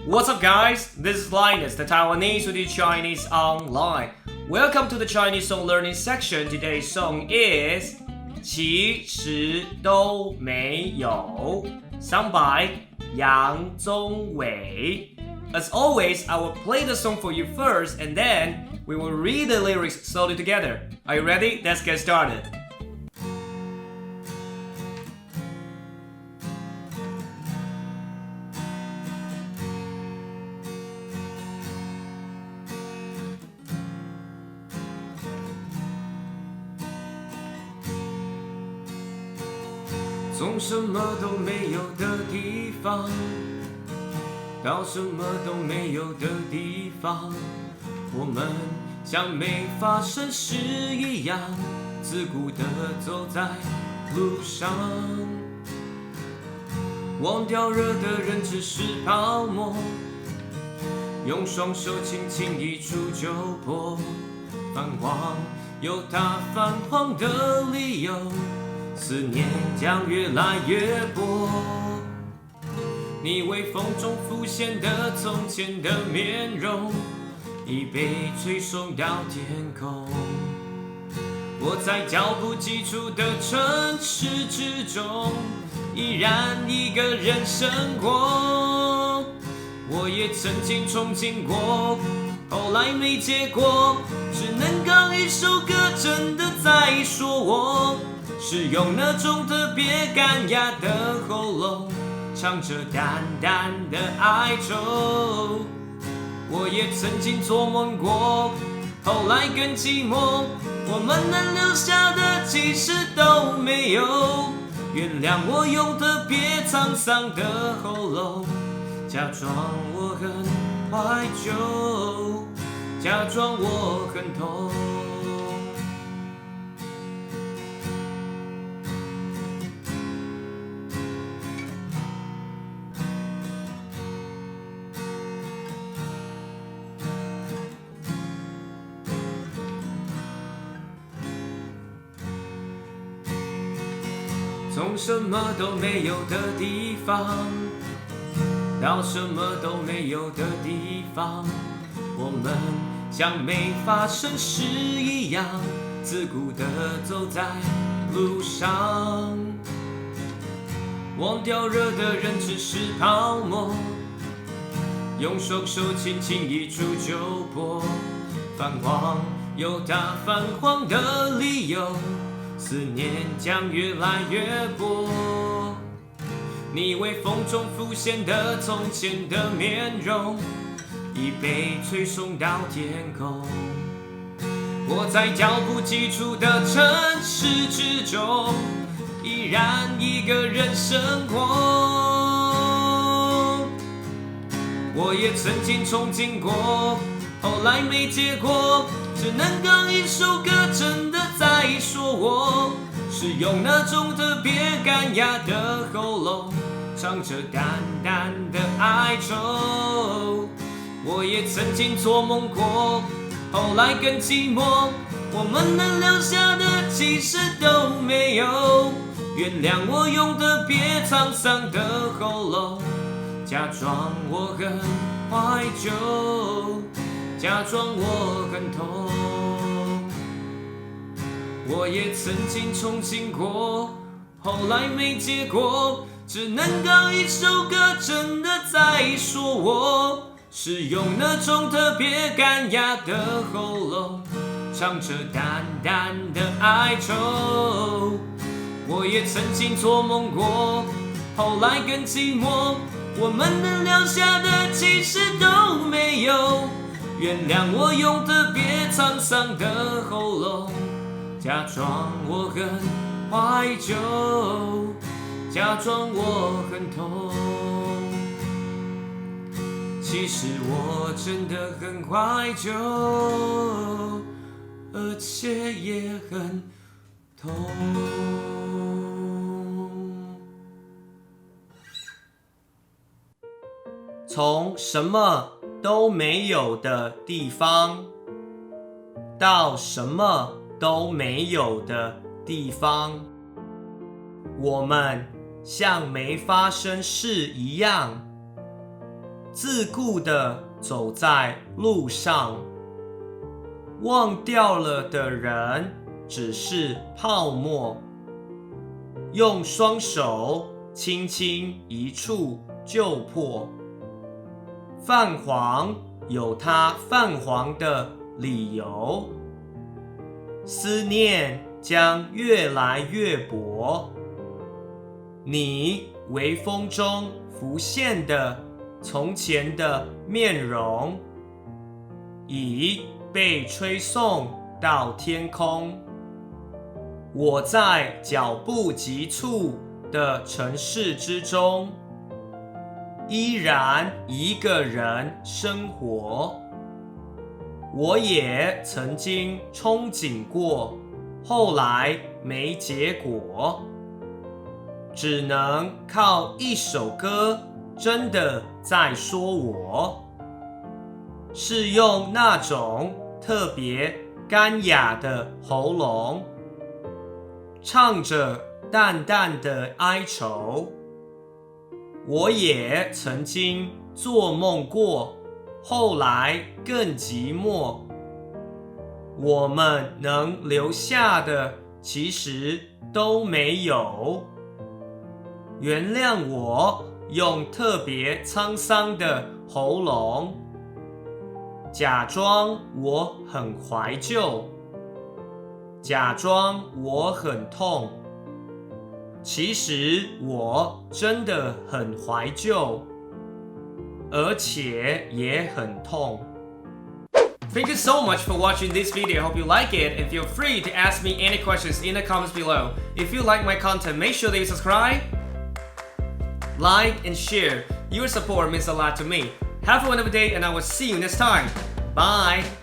What's up, guys? This is Linus, the Taiwanese who do Chinese online. Welcome to the Chinese song learning section. Today's song is 其实都没有 sung by Yang Zhongwei. As always, I will play the song for you first and then we will read the lyrics slowly together. Are you ready? Let's get started. 从什么都没有的地方到什么都没有的地方，我们像没发生事一样自顾地走在路上，忘掉热的人只是泡沫，用双手轻轻一触就破，泛黄有它泛黄的理由，思念将越来越薄，你微风中浮现的从前的面容已被吹送到天空，我在脚步急促的城市之中依然一个人生活，我也曾经憧憬过，后来没结果，只能靠一首歌真的在说我是用那种特别干哑的喉咙唱着淡淡的哀愁，我也曾经做梦过，后来更寂寞，我们能留下的其实都没有，原谅我用特别沧桑的喉咙假装我很怀旧，假装我很痛。从什么都没有的地方到什么都没有的地方，我们像没发生事一样自顾地走在路上，忘掉热的人只是泡沫，用双手轻轻一触就破，泛黄有它泛黄的理由，思念将越来越薄，你微风中浮现的从前的面容已被吹送到天空，我在脚步急促的城市之中依然一个人生活，我也曾经憧憬过，后来没结果，只能靠一首歌真的在说我是用那种特别干哑的喉咙唱着淡淡的哀愁，我也曾经做梦过，后来更寂寞，我们能留下的其实都没有，原谅我用特别沧桑的喉咙假装我很怀旧，假装我很痛，我也曾经憧憬过，后来没结果，只能靠一首歌真的在说我是用那种特别干哑的喉咙唱着淡淡的哀愁，我也曾经做梦过，后来更寂寞，我们能留下的其实都没有，原谅我用特别沧桑的喉咙假装我很怀旧，假装我很痛，其实我真的很怀旧，而且也很痛。从什么都没有的地方到什么都没有的地方，我们像没发生事一样自顾地走在路上。忘掉了的人只是泡沫，用双手轻轻一触就破。泛黄有它泛黄的理由，思念将越来越薄。你微风中浮现的从前的面容，已被吹送到天空。我在脚步急促的城市之中，依然一个人生活。我也曾经憧憬过，后来没结果，只能靠一首歌真的在说我，是用那种特别干哑的喉咙，唱着淡淡的哀愁。我也曾经做梦过，后来更寂寞。我们能留下的其实都没有。原谅我用特别沧桑的喉咙，假装我很怀旧，假装我很痛，其实我真的很怀旧，而且也很痛。Thank you so much for watching this video. I hope you like it, and feel free to ask me any questions in the comments below. If you like my content, make sure that you subscribe, like, and share. Your support means a lot to me. Have a wonderful day, and I will see you next time. Bye!